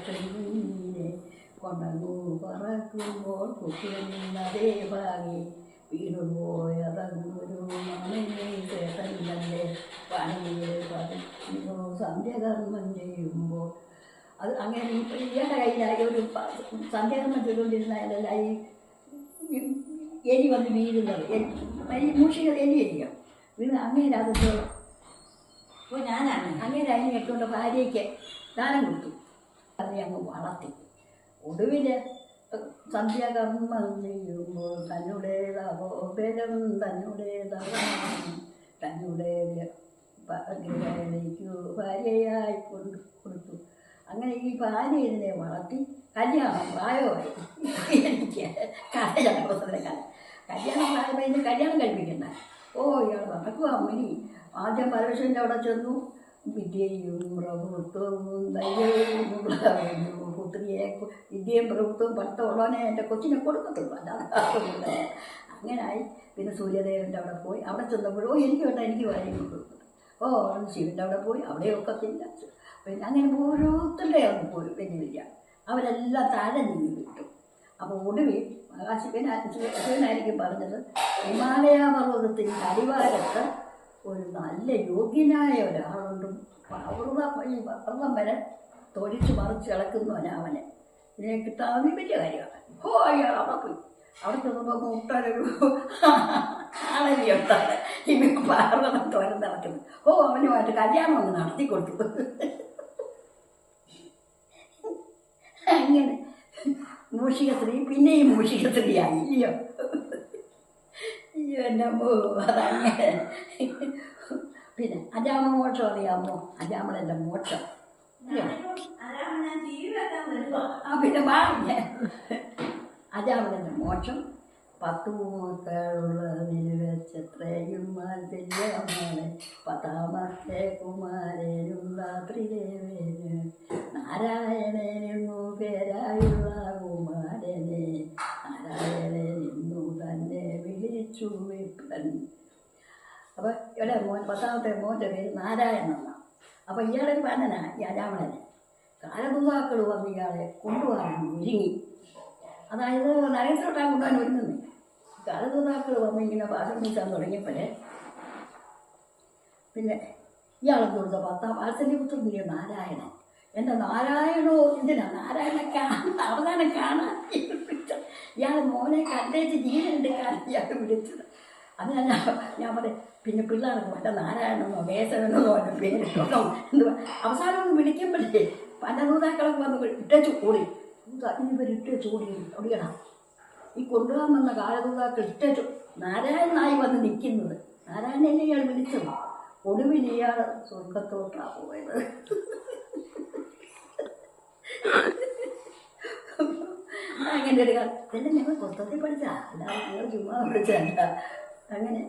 പെൺകുഞ്ഞിനെ കൊണ്ടങ്ങൂ പറക്കുമ്പോൾ കുട്ടിയെന്നതേ ഭാഗി വീണുപോയതങ്ങൊരു മണനെ ചേട്ടനല്ലേ പണിയെ പതിക്കുന്നു സന്ധ്യകർമ്മം ചെയ്യുമ്പോൾ. അത് അങ്ങനെ ഇയാളുടെ കയ്യിലായി ഒരു സന്ധ്യകർമ്മം ചെയ്തുകൊണ്ടിരുന്നതല്ല ഈ എലി വന്ന് വീഴുന്നത്. ഈ മൂഷികൾ എലിയല്ലോ വീണ് അങ്ങനെ അതൊക്കെ അപ്പോൾ ഞാനാണ് അങ്ങനെ അതിനെ കേട്ടുകൊണ്ട് ഭാര്യയ്ക്ക് ദാനം കൊടുത്തു. അതിനെ അങ്ങ് വളർത്തി. ഒടുവിൽ സന്ധ്യാകർമ്മം ചെയ്യുമ്പോൾ തന്നുടേതാവോ ബലം തന്നുടേതാവോ ഭാര്യയായി കൊടുത്തു. അങ്ങനെ ഈ ഭാര്യ ഇതിനെ വളർത്തി കല്യാണം പ്രായമായി. എനിക്ക് കല്യാണം പ്രായമായി ഇതിന് കല്യാണം കഴിപ്പിക്കണ്ട. ഇയാൾ നടക്കുക മുനി. ആദ്യം പരമേശ്വരൻ്റെ അവിടെ ചെന്നു. വിദ്യയും പ്രഭുത്വവും പുത്രിയെ വിദ്യയും പ്രഭുത്വവും പഠിത്തമുള്ളവനെ എൻ്റെ കൊച്ചിനെ കൊടുക്കത്തുള്ളൂ, അല്ലാതെ അങ്ങനായി. പിന്നെ സൂര്യദേവൻ്റെ അവിടെ പോയി. അവിടെ ചെന്നപ്പോഴോ എനിക്ക് വേണ്ട എനിക്ക് വാരി കൊടുത്തു. ശിവൻ്റെ അവിടെ പോയി, അവിടെ ഒക്കത്തില്ല. പിന്നെ അങ്ങനെ ഓരോരുത്തരുടെ അവിടെ പോയി വലിയ അവരെല്ലാം താഴെ നിന്ന് വിട്ടു. അപ്പോൾ ഒടുവിൽ ശിവനായിരിക്കും പറഞ്ഞത്, ഹിമാലയ പർവ്വതത്തിൻ്റെ അടിവാരത്ത് ഒരു നല്ല യോഗ്യനായ ഒരാളുണ്ടും വ്രതം വരെ തൊഴിച്ച് മറിച്ച് കിടക്കുന്നവനെ അവനെ ഇതിനെ കിട്ടാതെ വലിയ കാര്യമാണ്. അയാൾ അവിടെ പോയി. അവിടെ ചെന്നപ്പോൾ മുട്ടൊരു ആളല്ലേ ഉണ്ടാണ് ഈ പാർവതം തുറന്ന് നടക്കുന്നത്. അവനുമായിട്ട് കല്യാണം ഒന്ന് നടത്തി കൊടുത്തു. അങ്ങനെ മൂഷിക സ്ത്രീ പിന്നെയും മൂഷിക സ്ത്രീയായി ഇല്ലയോ? എൻ്റെ അതങ്ങനെ. പിന്നെ അജാമമോക്ഷം അറിയാമോ? അജാമളൻ്റെ മോക്ഷം. പിന്നെ പറഞ്ഞ അജാമളൻ്റെ മോക്ഷം 10 മക്കളുള്ളതിൽ വെച്ചെത്രയും മാൽജന്യമാണ് 10ാമത്തെ കുമാരനും രാത്രിദേവന് നാരായണനെന്നു പേരായുള്ള കുമാരനെ നാരായണനെന്നു തന്നെ വിളിച്ചു വിപ്രൻ. അപ്പോൾ ഇവിടെ 10ാമത്തെ മോൻ്റെ പേര് നാരായണൻ എന്നാണ്. അപ്പോൾ ഇയാളൊരു പന്നനാണ് ഈ അജാമളനെ. കാലതുതാക്കൾ വന്ന് ഇയാളെ കൊണ്ടുപോകാൻ ഒരുങ്ങി. അതായത് നരേന്ദ്രട്ടാൻ കൊണ്ടുപോകാൻ ഒരുങ്ങുന്നു. കാലതുതാക്കൾ വന്ന് ഇങ്ങനെ ഭാഷണം നീക്കാൻ തുടങ്ങിയപ്പോഴേ പിന്നെ ഇയാളെന്ന് കൊടുത്ത 10ാം വാത്സല്യപുത്രനിലെ നാരായണൻ. എൻ്റെ നാരായണോ എന്തിനാ നാരായണനെ അവസാനം കാണാൻ ഇയാൾ മോനെ കണ്ടേച്ച് ജീവനെടുക്കാൻ ഇയാൾ വിളിച്ചത്. അത് ഞാൻ പറയും. പിന്നെ പിള്ളേർക്ക് പല നാരായണനോ കേശവനോ പേരിട്ടോ എന്തുവാ അവസാനം വിളിക്കുമ്പോഴേ പല ദൂതാക്കളൊക്കെ വന്ന് ഇട്ടേച്ച് കൂടി ഇവർ ഇട്ടേച്ച് കൂടി ഒടിയണം. ഈ കൊണ്ടുപോകാൻ വന്ന കാലദൂതാക്കൾ ഇട്ടേച്ചു നാരായണനായി വന്ന് നിൽക്കുന്നത്. നാരായണനെ ഇയാൾ വിളിച്ചത്. ഒടുവിൽ ഇയാൾ സ്വർഗത്തോട്ടാണ് പോയത്. അങ്ങനെ ഒരു കാലം ഇതെല്ലാം ഞങ്ങൾ പുസ്തകത്തിൽ പഠിച്ചാ, അല്ലാതെ ഞങ്ങൾ ചുമ്മാ പഠിച്ചതല്ല. അങ്ങനെ